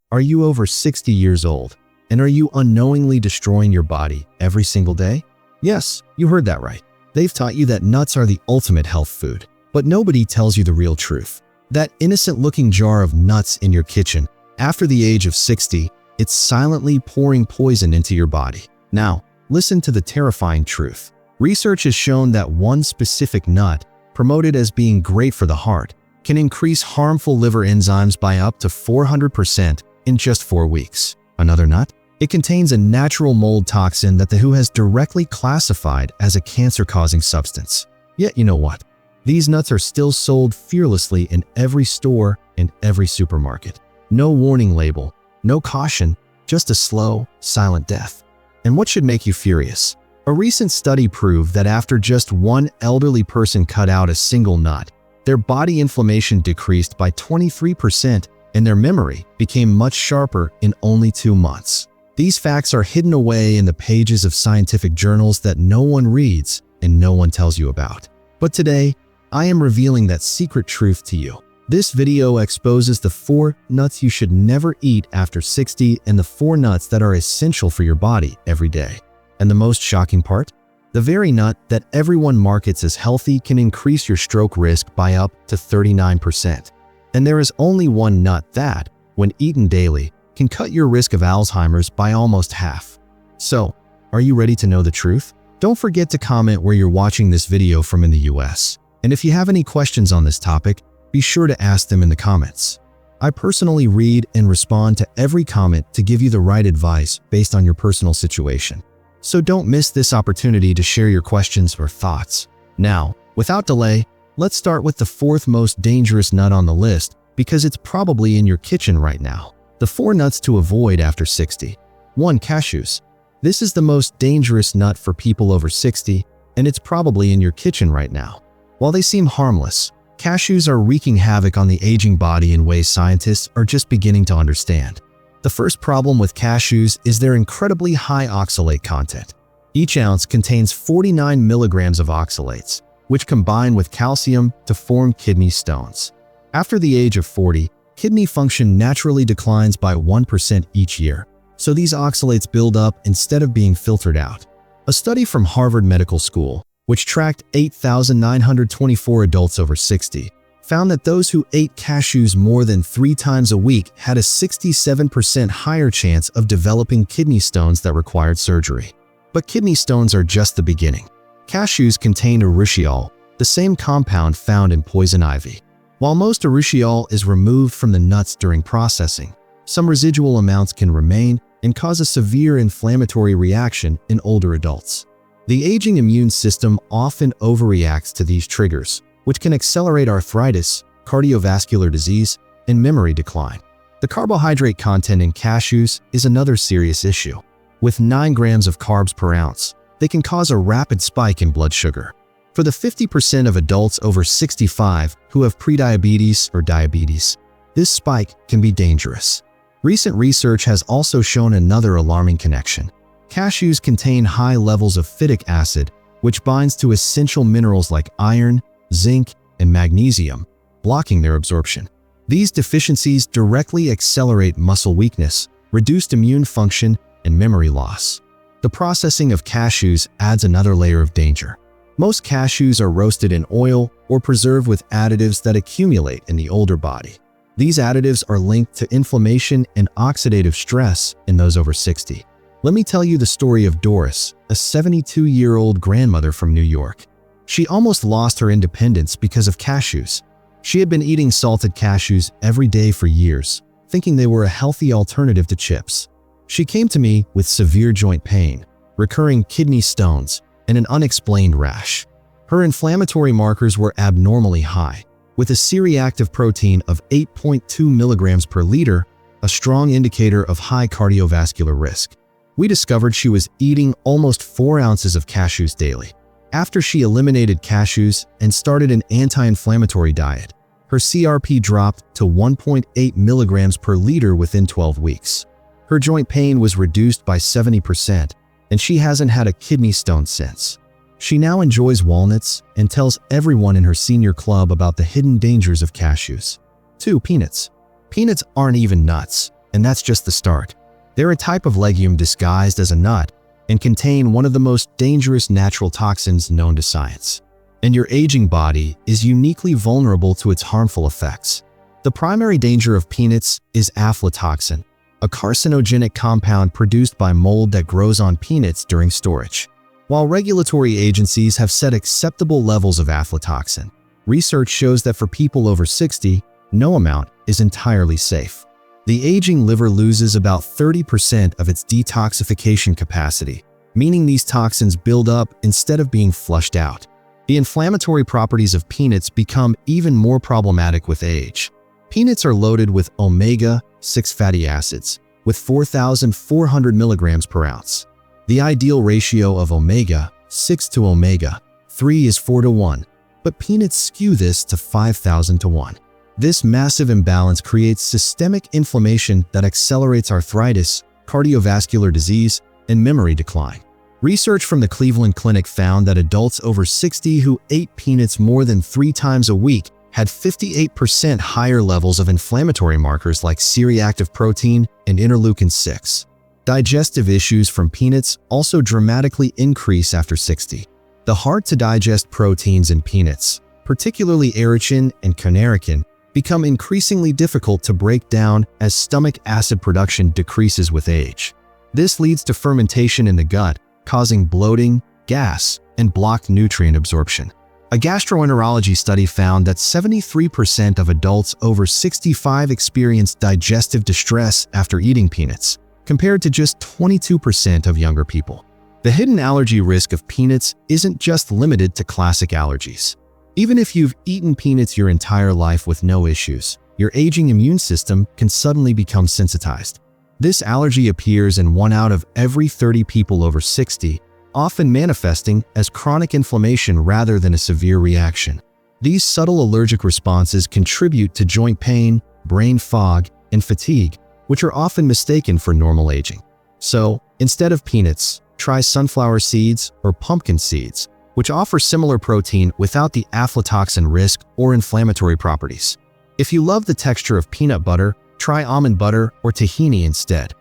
Are you over 60 years old? And are you unknowingly destroying your body every single day? Yes, you heard that right. They've taught you that nuts are the ultimate health food. But nobody tells you the real truth. That innocent-looking jar of nuts in your kitchen, after the age of 60, it's silently pouring poison into your body. Now, listen to the terrifying truth. Research has shown that one specific nut, promoted as being great for the heart, can increase harmful liver enzymes by up to 400% in just 4 weeks. Another nut? It contains a natural mold toxin that the WHO has directly classified as a cancer-causing substance. Yet you know what? These nuts are still sold fearlessly in every store and every supermarket. No warning label, no caution, just a slow, silent death. And what should make you furious? A recent study proved that after just one elderly person cut out a single nut, their body inflammation decreased by 23% and their memory became much sharper in only 2 months. These facts are hidden away in the pages of scientific journals that no one reads and no one tells you about. But today, I am revealing that secret truth to you. This video exposes the 4 nuts you should never eat after 60 and the 4 nuts that are essential for your body every day. And the most shocking part? The very nut that everyone markets as healthy can increase your stroke risk by up to 39%. And there is only one nut that, when eaten daily, can cut your risk of Alzheimer's by almost half. So, are you ready to know the truth? Don't forget to comment where you're watching this video from in the US. And if you have any questions on this topic, be sure to ask them in the comments. I personally read and respond to every comment to give you the right advice based on your personal situation. So don't miss this opportunity to share your questions or thoughts. Now, without delay, let's start with the 4th most dangerous nut on the list because it's probably in your kitchen right now. The 4 nuts to avoid after 60. 1. Cashews. This is the most dangerous nut for people over 60, and it's probably in your kitchen right now. While they seem harmless, cashews are wreaking havoc on the aging body in ways scientists are just beginning to understand. The first problem with cashews is their incredibly high oxalate content. Each ounce contains 49 milligrams of oxalates, which combine with calcium to form kidney stones. After the age of 40, kidney function naturally declines by 1% each year, so these oxalates build up instead of being filtered out. A study from Harvard Medical School, which tracked 8,924 adults over 60, found that those who ate cashews more than 3 times a week had a 67% higher chance of developing kidney stones that required surgery. But kidney stones are just the beginning. Cashews contain urushiol, the same compound found in poison ivy. While most urushiol is removed from the nuts during processing, some residual amounts can remain and cause a severe inflammatory reaction in older adults. The aging immune system often overreacts to these triggers, which can accelerate arthritis, cardiovascular disease, and memory decline. The carbohydrate content in cashews is another serious issue. With 9 grams of carbs per ounce, they can cause a rapid spike in blood sugar. For the 50% of adults over 65 who have prediabetes or diabetes, this spike can be dangerous. Recent research has also shown another alarming connection. Cashews contain high levels of phytic acid, which binds to essential minerals like iron, zinc, and magnesium, blocking their absorption. These deficiencies directly accelerate muscle weakness, reduced immune function, and memory loss. The processing of cashews adds another layer of danger. Most cashews are roasted in oil or preserved with additives that accumulate in the older body. These additives are linked to inflammation and oxidative stress in those over 60. Let me tell you the story of Doris, a 72-year-old grandmother from New York. She almost lost her independence because of cashews. She had been eating salted cashews every day for years, thinking they were a healthy alternative to chips. She came to me with severe joint pain, recurring kidney stones, and an unexplained rash. Her inflammatory markers were abnormally high, with a C-reactive protein of 8.2 milligrams per liter, a strong indicator of high cardiovascular risk. We discovered she was eating almost 4 ounces of cashews daily. After she eliminated cashews and started an anti-inflammatory diet, her CRP dropped to 1.8 milligrams per liter within 12 weeks. Her joint pain was reduced by 70%, and she hasn't had a kidney stone since. She now enjoys walnuts and tells everyone in her senior club about the hidden dangers of cashews. 2. Peanuts. Peanuts aren't even nuts. And that's just the start. They're a type of legume disguised as a nut and contain one of the most dangerous natural toxins known to science. And your aging body is uniquely vulnerable to its harmful effects. The primary danger of peanuts is aflatoxin, a carcinogenic compound produced by mold that grows on peanuts during storage. While regulatory agencies have set acceptable levels of aflatoxin, research shows that for people over 60, no amount is entirely safe. The aging liver loses about 30% of its detoxification capacity, meaning these toxins build up instead of being flushed out. The inflammatory properties of peanuts become even more problematic with age. Peanuts are loaded with omega-6 fatty acids, with 4,400 milligrams per ounce. The ideal ratio of omega-6 to omega-3 is 4 to 1, but peanuts skew this to 5,000 to 1. This massive imbalance creates systemic inflammation that accelerates arthritis, cardiovascular disease, and memory decline. Research from the Cleveland Clinic found that adults over 60 who ate peanuts more than 3 times a week had 58% higher levels of inflammatory markers like C-reactive protein and interleukin-6. Digestive issues from peanuts also dramatically increase after 60. The hard-to-digest proteins in peanuts, particularly ericin and carnaricin, become increasingly difficult to break down as stomach acid production decreases with age. This leads to fermentation in the gut, causing bloating, gas, and blocked nutrient absorption. A gastroenterology study found that 73% of adults over 65 experienced digestive distress after eating peanuts, compared to just 22% of younger people. The hidden allergy risk of peanuts isn't just limited to classic allergies. Even if you've eaten peanuts your entire life with no issues, your aging immune system can suddenly become sensitized. This allergy appears in 1 out of every 30 people over 60, often manifesting as chronic inflammation rather than a severe reaction. These subtle allergic responses contribute to joint pain, brain fog, and fatigue, which are often mistaken for normal aging. So, instead of peanuts, try sunflower seeds or pumpkin seeds, which offer similar protein without the aflatoxin risk or inflammatory properties. If you love the texture of peanut butter, try almond butter or tahini instead.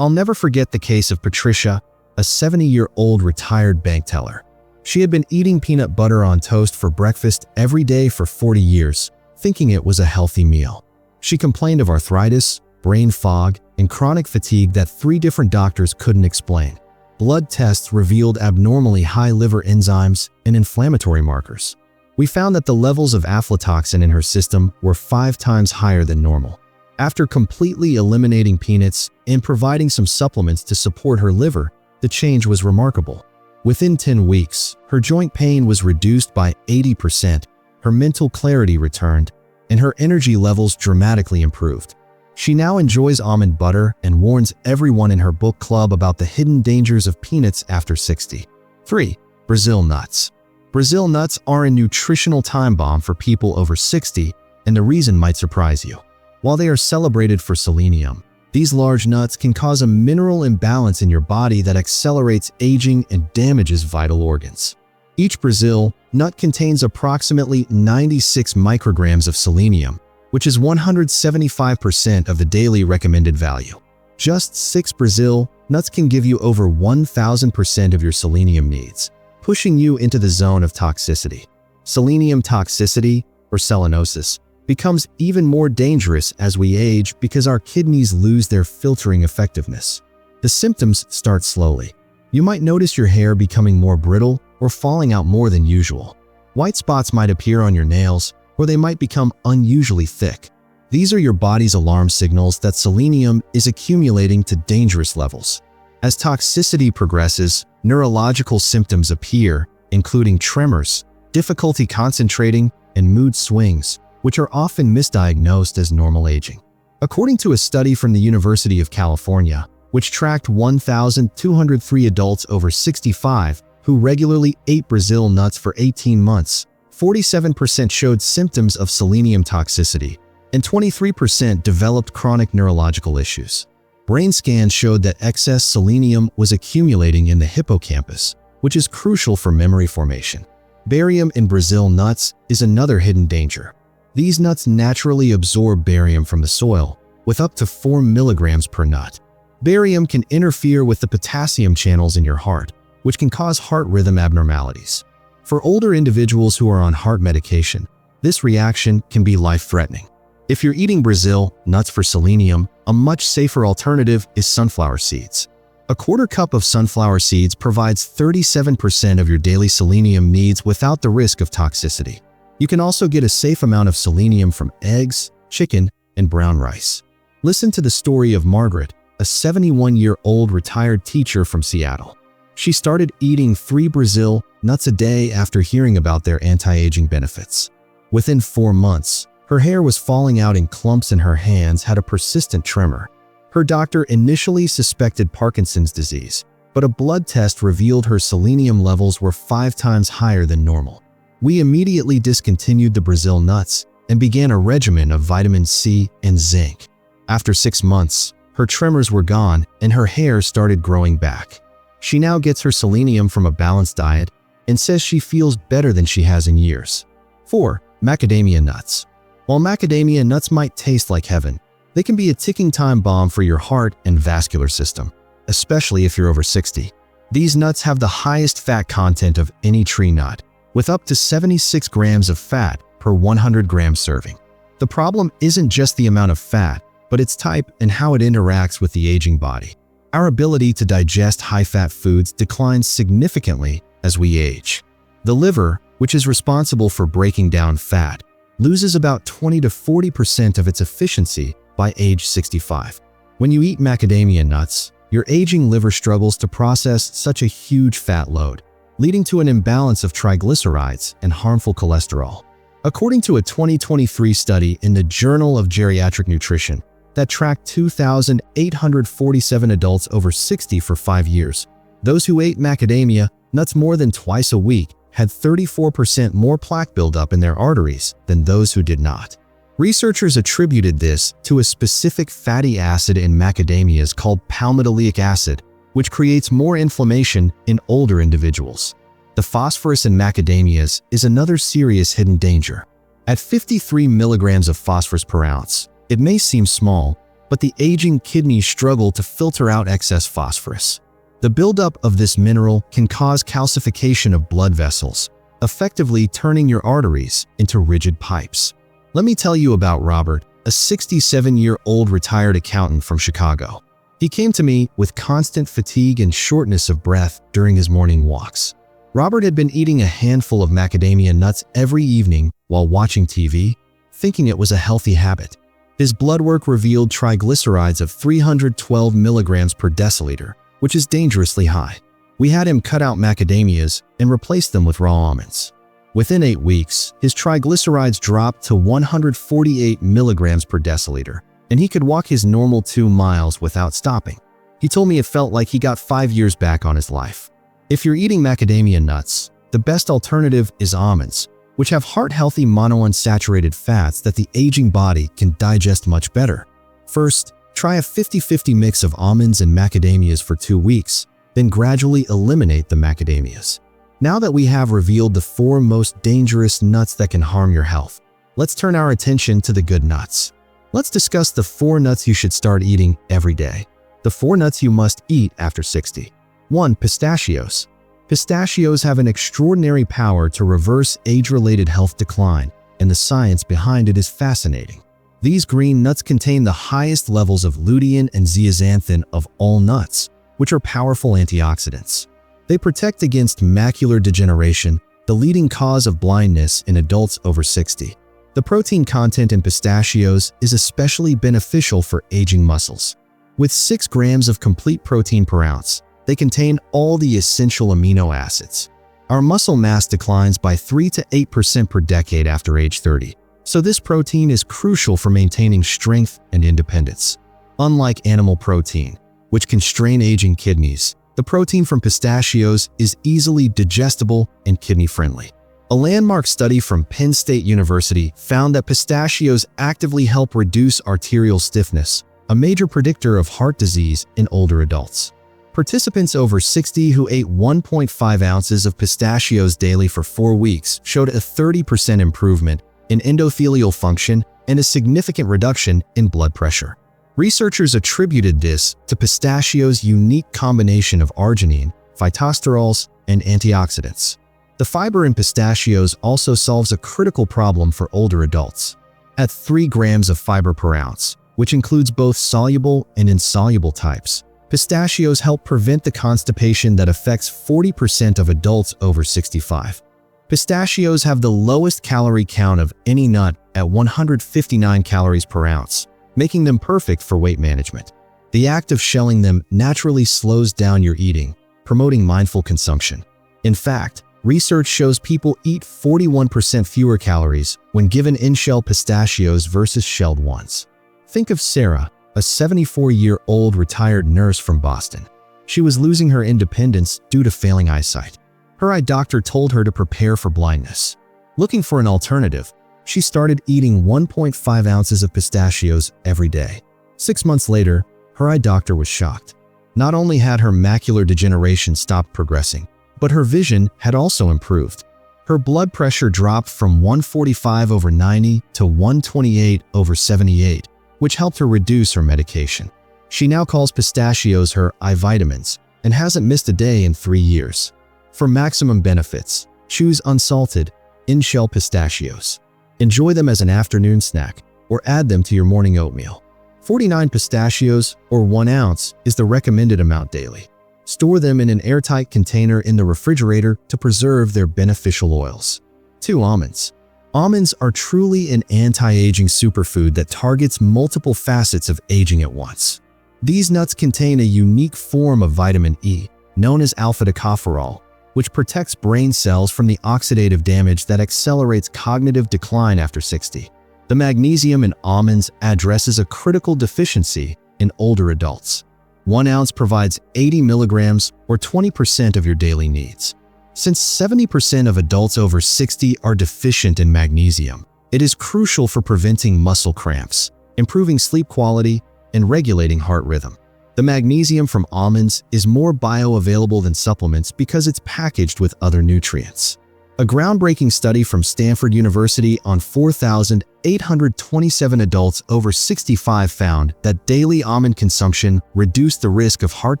I'll never forget the case of Patricia, a 70-year-old retired bank teller. She had been eating peanut butter on toast for breakfast every day for 40 years, thinking it was a healthy meal. She complained of arthritis, brain fog, and chronic fatigue that 3 different doctors couldn't explain. Blood tests revealed abnormally high liver enzymes and inflammatory markers. We found that the levels of aflatoxin in her system were 5 times higher than normal. After completely eliminating peanuts and providing some supplements to support her liver, the change was remarkable. Within 10 weeks, her joint pain was reduced by 80%, her mental clarity returned, and her energy levels dramatically improved. She now enjoys almond butter and warns everyone in her book club about the hidden dangers of peanuts after 60. 3. Brazil nuts. Brazil nuts are a nutritional time bomb for people over 60, and the reason might surprise you. While they are celebrated for selenium, these large nuts can cause a mineral imbalance in your body that accelerates aging and damages vital organs. Each Brazil nut contains approximately 96 micrograms of selenium, which is 175% of the daily recommended value. Just 6 Brazil nuts can give you over 1,000% of your selenium needs, pushing you into the zone of toxicity. Selenium toxicity, or selenosis, becomes even more dangerous as we age because our kidneys lose their filtering effectiveness. The symptoms start slowly. You might notice your hair becoming more brittle or falling out more than usual. White spots might appear on your nails, or they might become unusually thick. These are your body's alarm signals that selenium is accumulating to dangerous levels. As toxicity progresses, neurological symptoms appear, including tremors, difficulty concentrating, and mood swings, which are often misdiagnosed as normal aging. According to a study from the University of California, which tracked 1,203 adults over 65 who regularly ate Brazil nuts for 18 months, 47% showed symptoms of selenium toxicity, and 23% developed chronic neurological issues. Brain scans showed that excess selenium was accumulating in the hippocampus, which is crucial for memory formation. Barium in Brazil nuts is another hidden danger. These nuts naturally absorb barium from the soil, with up to 4 milligrams per nut. Barium can interfere with the potassium channels in your heart, which can cause heart rhythm abnormalities. For older individuals who are on heart medication, this reaction can be life-threatening. If you're eating Brazil nuts for selenium, a much safer alternative is sunflower seeds. A quarter cup of sunflower seeds provides 37% of your daily selenium needs without the risk of toxicity. You can also get a safe amount of selenium from eggs, chicken, and brown rice. Listen to the story of Margaret, a 71-year-old retired teacher from Seattle. She started eating 3 Brazil nuts a day after hearing about their anti-aging benefits. Within 4 months, her hair was falling out in clumps and her hands had a persistent tremor. Her doctor initially suspected Parkinson's disease, but a blood test revealed her selenium levels were 5 times higher than normal. We immediately discontinued the Brazil nuts and began a regimen of vitamin C and zinc. After 6 months, her tremors were gone and her hair started growing back. She now gets her selenium from a balanced diet and says she feels better than she has in years. 4. Macadamia nuts. While macadamia nuts might taste like heaven, they can be a ticking time bomb for your heart and vascular system, especially if you're over 60. These nuts have the highest fat content of any tree nut, with up to 76 grams of fat per 100 gram serving. The problem isn't just the amount of fat, but its type and how it interacts with the aging body. Our ability to digest high-fat foods declines significantly as we age. The liver, which is responsible for breaking down fat, loses about 20 to 40% of its efficiency by age 65. When you eat macadamia nuts, your aging liver struggles to process such a huge fat load, leading to an imbalance of triglycerides and harmful cholesterol. According to a 2023 study in the Journal of Geriatric Nutrition that tracked 2,847 adults over 60 for 5 years, those who ate macadamia nuts more than twice a week had 34% more plaque buildup in their arteries than those who did not. Researchers attributed this to a specific fatty acid in macadamias called palmitoleic acid, which creates more inflammation in older individuals. The phosphorus in macadamias is another serious hidden danger. At 53 milligrams of phosphorus per ounce, it may seem small, but the aging kidneys struggle to filter out excess phosphorus. The buildup of this mineral can cause calcification of blood vessels, effectively turning your arteries into rigid pipes. Let me tell you about Robert, a 67-year-old retired accountant from Chicago. He came to me with constant fatigue and shortness of breath during his morning walks. Robert had been eating a handful of macadamia nuts every evening while watching TV, thinking it was a healthy habit. His blood work revealed triglycerides of 312 milligrams per deciliter, which is dangerously high. We had him cut out macadamias and replace them with raw almonds. Within 8 weeks, his triglycerides dropped to 148 milligrams per deciliter, and he could walk his normal 2 miles without stopping. He told me it felt like he got 5 years back on his life. If you're eating macadamia nuts, the best alternative is almonds, which have heart-healthy monounsaturated fats that the aging body can digest much better. First, try a 50-50 mix of almonds and macadamias for 2 weeks, then gradually eliminate the macadamias. Now that we have revealed the 4 most dangerous nuts that can harm your health, let's turn our attention to the good nuts. Let's discuss the 4 nuts you should start eating every day. The 4 nuts you must eat after 60. 1. Pistachios. Pistachios have an extraordinary power to reverse age-related health decline, and the science behind it is fascinating. These green nuts contain the highest levels of lutein and zeaxanthin of all nuts, which are powerful antioxidants. They protect against macular degeneration, the leading cause of blindness in adults over 60. The protein content in pistachios is especially beneficial for aging muscles. With 6 grams of complete protein per ounce, they contain all the essential amino acids. Our muscle mass declines by 3 to 8% per decade after age 30, so this protein is crucial for maintaining strength and independence. Unlike animal protein, which can strain aging kidneys, the protein from pistachios is easily digestible and kidney-friendly. A landmark study from Penn State University found that pistachios actively help reduce arterial stiffness, a major predictor of heart disease in older adults. Participants over 60 who ate 1.5 ounces of pistachios daily for 4 weeks showed a 30% improvement in endothelial function and a significant reduction in blood pressure. Researchers attributed this to pistachios' unique combination of arginine, phytosterols, and antioxidants. The fiber in pistachios also solves a critical problem for older adults. At 3 grams of fiber per ounce, which includes both soluble and insoluble types, pistachios help prevent the constipation that affects 40% of adults over 65. Pistachios have the lowest calorie count of any nut at 159 calories per ounce, making them perfect for weight management. The act of shelling them naturally slows down your eating, promoting mindful consumption. In fact, research shows people eat 41% fewer calories when given in-shell pistachios versus shelled ones. Think of Sarah, a 74-year-old retired nurse from Boston. She was losing her independence due to failing eyesight. Her eye doctor told her to prepare for blindness. Looking for an alternative, she started eating 1.5 ounces of pistachios every day. 6 months later, her eye doctor was shocked. Not only had her macular degeneration stopped progressing, but her vision had also improved. Her blood pressure dropped from 145/90 to 128/78, which helped her reduce her medication. She now calls pistachios her eye vitamins and hasn't missed a day in 3 years. For maximum benefits, choose unsalted, in-shell pistachios. Enjoy them as an afternoon snack or add them to your morning oatmeal. 49 pistachios, or 1 ounce, is the recommended amount daily. Store them in an airtight container in the refrigerator to preserve their beneficial oils. 2 almonds. Almonds are truly an anti-aging superfood that targets multiple facets of aging at once. These nuts contain a unique form of vitamin E, known as alpha-tocopherol, which protects brain cells from the oxidative damage that accelerates cognitive decline after 60. The magnesium in almonds addresses a critical deficiency in older adults. 1 ounce provides 80 milligrams, or 20% of your daily needs. Since 70% of adults over 60 are deficient in magnesium, it is crucial for preventing muscle cramps, improving sleep quality, and regulating heart rhythm. The magnesium from almonds is more bioavailable than supplements because it's packaged with other nutrients. A groundbreaking study from Stanford University on 4,827 adults over 65 found that daily almond consumption reduced the risk of heart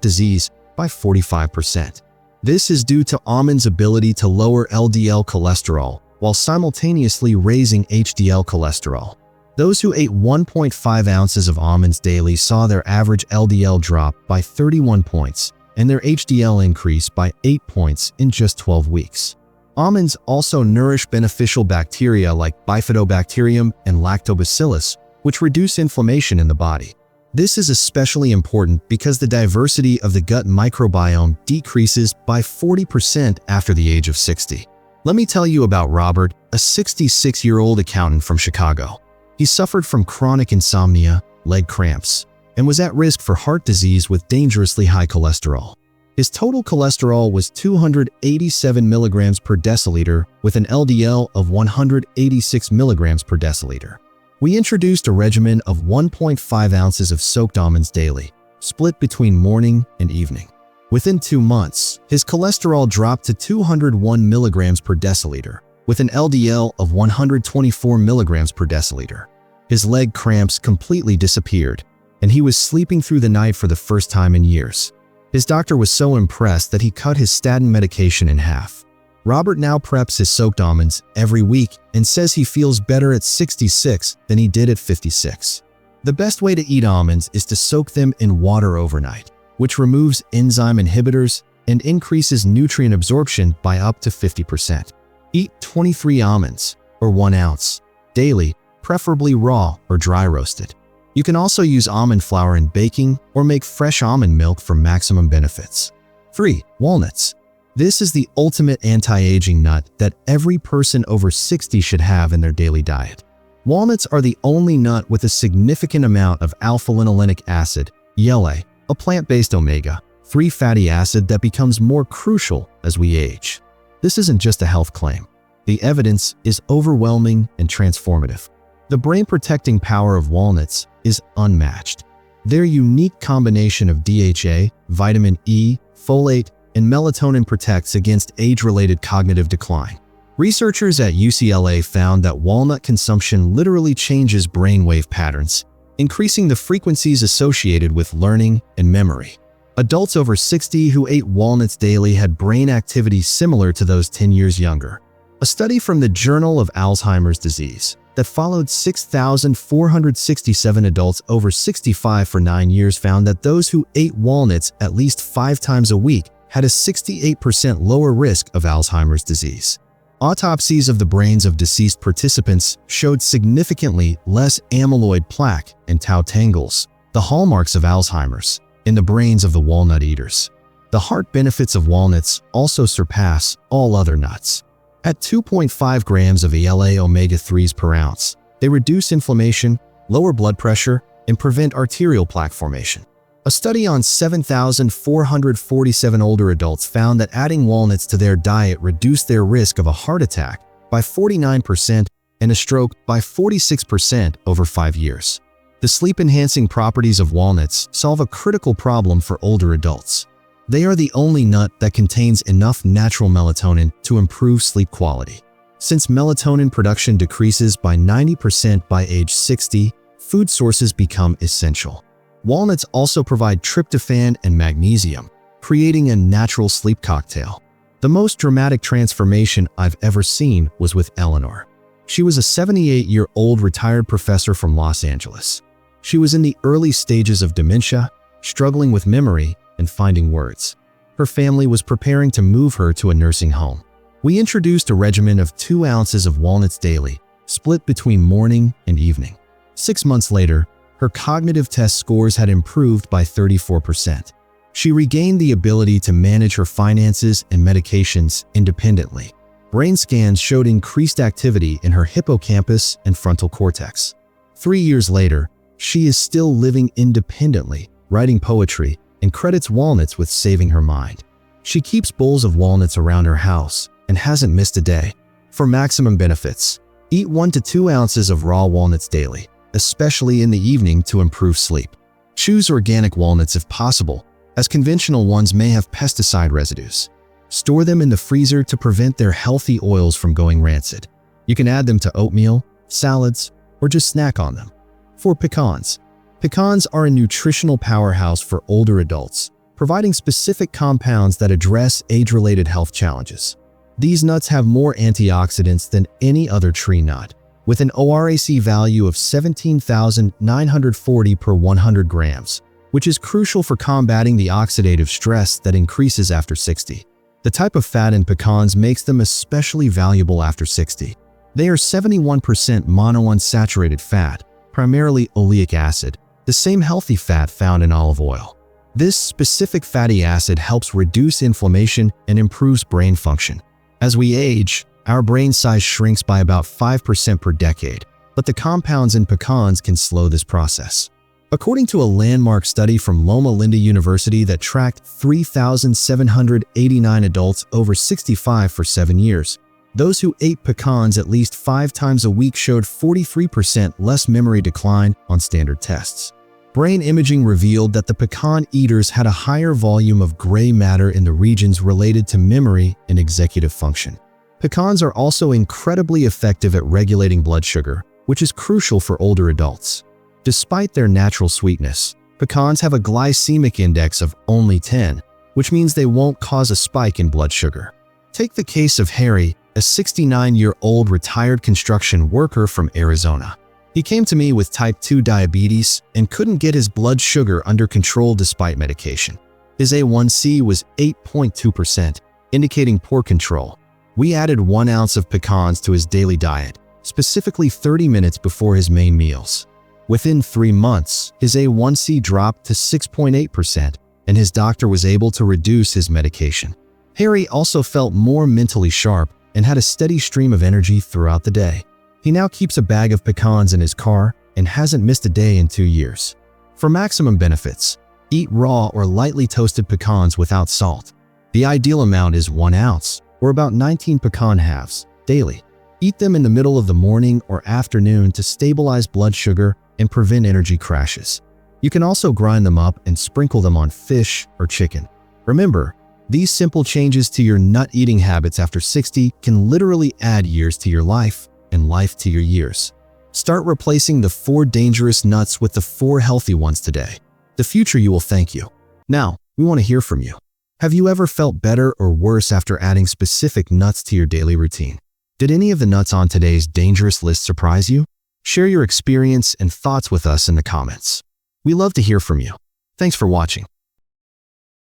disease by 45%. This is due to almonds' ability to lower LDL cholesterol while simultaneously raising HDL cholesterol. Those who ate 1.5 ounces of almonds daily saw their average LDL drop by 31 points and their HDL increase by 8 points in just 12 weeks. Almonds also nourish beneficial bacteria like Bifidobacterium and Lactobacillus, which reduce inflammation in the body. This is especially important because the diversity of the gut microbiome decreases by 40% after the age of 60. Let me tell you about Robert, a 66-year-old accountant from Chicago. He suffered from chronic insomnia, leg cramps, and was at risk for heart disease with dangerously high cholesterol. His total cholesterol was 287 milligrams per deciliter with an LDL of 186 milligrams per deciliter. We introduced a regimen of 1.5 ounces of soaked almonds daily, split between morning and evening. Within 2 months, his cholesterol dropped to 201 milligrams per deciliter, with an LDL of 124 milligrams per deciliter. His leg cramps completely disappeared, and he was sleeping through the night for the first time in years. His doctor was so impressed that he cut his statin medication in half. Robert now preps his soaked almonds every week and says he feels better at 66 than he did at 56. The best way to eat almonds is to soak them in water overnight, which removes enzyme inhibitors and increases nutrient absorption by up to 50%. Eat 23 almonds, or 1 ounce, daily, preferably raw or dry roasted. You can also use almond flour in baking or make fresh almond milk for maximum benefits. 3. Walnuts. This is the ultimate anti-aging nut that every person over 60 should have in their daily diet. Walnuts are the only nut with a significant amount of alpha-linolenic acid, ELA, a plant-based omega-3 fatty acid that becomes more crucial as we age. This isn't just a health claim. The evidence is overwhelming and transformative. The brain-protecting power of walnuts is unmatched. Their unique combination of DHA, vitamin E, folate, and melatonin protects against age-related cognitive decline. Researchers at UCLA found that walnut consumption literally changes brainwave patterns, increasing the frequencies associated with learning and memory. Adults over 60 who ate walnuts daily had brain activity similar to those 10 years younger. A study from the Journal of Alzheimer's Disease that followed 6,467 adults over 65 for 9 years found that those who ate walnuts at least 5 times a week had a 68% lower risk of Alzheimer's disease. Autopsies of the brains of deceased participants showed significantly less amyloid plaque and tau tangles, the hallmarks of Alzheimer's, in the brains of the walnut eaters. The heart benefits of walnuts also surpass all other nuts. At 2.5 grams of ALA omega-3s per ounce, they reduce inflammation, lower blood pressure, and prevent arterial plaque formation. A study on 7,447 older adults found that adding walnuts to their diet reduced their risk of a heart attack by 49% and a stroke by 46% over 5 years. The sleep-enhancing properties of walnuts solve a critical problem for older adults. They are the only nut that contains enough natural melatonin to improve sleep quality. Since melatonin production decreases by 90% by age 60, food sources become essential. Walnuts also provide tryptophan and magnesium, creating a natural sleep cocktail. The most dramatic transformation I've ever seen was with Eleanor. She was a 78-year-old retired professor from Los Angeles. She was in the early stages of dementia, struggling with memory and finding words. Her family was preparing to move her to a nursing home. We introduced a regimen of 2 ounces of walnuts daily, split between morning and evening. 6 months later, her cognitive test scores had improved by 34%. She regained the ability to manage her finances and medications independently. Brain scans showed increased activity in her hippocampus and frontal cortex. 3 years later, she is still living independently, writing poetry, and credits walnuts with saving her mind. She keeps bowls of walnuts around her house and hasn't missed a day. For maximum benefits, eat 1 to 2 ounces of raw walnuts daily, especially in the evening to improve sleep. Choose organic walnuts if possible, as conventional ones may have pesticide residues. Store them in the freezer to prevent their healthy oils from going rancid. You can add them to oatmeal, salads, or just snack on them. For pecans. Pecans are a nutritional powerhouse for older adults, providing specific compounds that address age-related health challenges. These nuts have more antioxidants than any other tree nut, with an ORAC value of 17,940 per 100 grams, which is crucial for combating the oxidative stress that increases after 60. The type of fat in pecans makes them especially valuable after 60. They are 71% monounsaturated fat, primarily oleic acid, the same healthy fat found in olive oil. This specific fatty acid helps reduce inflammation and improves brain function. As we age, our brain size shrinks by about 5% per decade, but the compounds in pecans can slow this process. According to a landmark study from Loma Linda University that tracked 3,789 adults over 65 for 7 years, those who ate pecans at least 5 times a week showed 43% less memory decline on standard tests. Brain imaging revealed that the pecan eaters had a higher volume of gray matter in the regions related to memory and executive function. Pecans are also incredibly effective at regulating blood sugar, which is crucial for older adults. Despite their natural sweetness, pecans have a glycemic index of only 10, which means they won't cause a spike in blood sugar. Take the case of Harry, a 69-year-old retired construction worker from Arizona. He came to me with type 2 diabetes and couldn't get his blood sugar under control despite medication. His A1C was 8.2%, indicating poor control. We added 1 ounce of pecans to his daily diet, specifically 30 minutes before his main meals. Within 3 months, his A1C dropped to 6.8%, and his doctor was able to reduce his medication. Harry also felt more mentally sharp and had a steady stream of energy throughout the day. He now keeps a bag of pecans in his car and hasn't missed a day in 2 years. For maximum benefits, eat raw or lightly toasted pecans without salt. The ideal amount is 1 ounce, or about 19 pecan halves, daily. Eat them in the middle of the morning or afternoon to stabilize blood sugar and prevent energy crashes. You can also grind them up and sprinkle them on fish or chicken. Remember, these simple changes to your nut-eating habits after 60 can literally add years to your life and life to your years. Start replacing the 4 dangerous nuts with the 4 healthy ones today. The future you will thank you. Now, we want to hear from you. Have you ever felt better or worse after adding specific nuts to your daily routine? Did any of the nuts on today's dangerous list surprise you? Share your experience and thoughts with us in the comments. We love to hear from you. Thanks for watching.